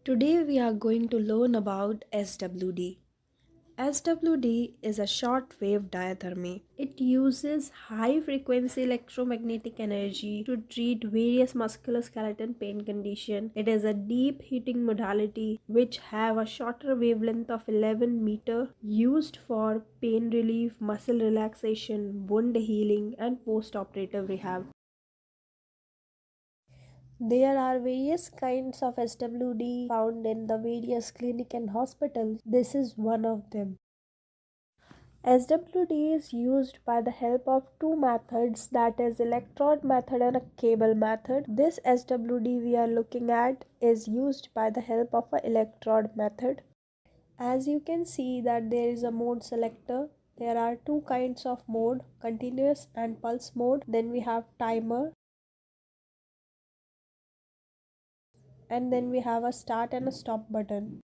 Today we are going to learn about SWD. SWD is a short wave diathermy. It uses high frequency electromagnetic energy to treat various musculoskeletal pain conditions. It is a deep heating modality which have a shorter wavelength of 11 meter, used for pain relief, muscle relaxation, wound healing and post-operative rehab. There are various kinds of SWD found in the various clinic and hospitals. This is one of them. SWD is used by the help of two methods, that is electrode method and a cable method. This SWD we are looking at is used by the help of an electrode method. As you can see that there is a mode selector. There are two kinds of mode, continuous and pulse mode. Then we have timer. And then we have a start and a stop button.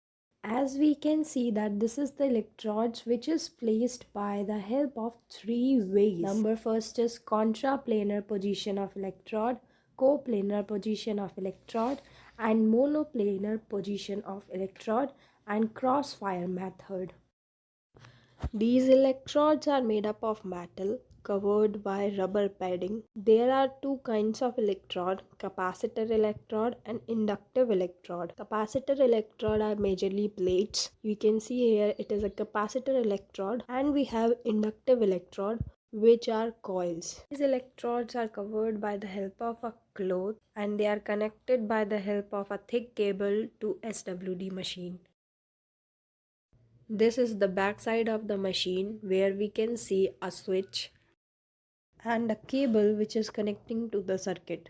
As we can see that this is the electrodes which is placed by the help of three ways. Number first is contraplanar position of electrode, coplanar position of electrode and monoplanar position of electrode and crossfire method. These electrodes are made up of metal covered by rubber padding. There are two kinds of electrode, capacitor electrode and inductive electrode. Capacitor electrode are majorly plates. You can see here it is a capacitor electrode, and we have inductive electrode which are coils. These electrodes are covered by the help of a cloth and they are connected by the help of a thick cable to SWD machine. This is the back side of the machine where we can see a switch and a cable which is connecting to the circuit.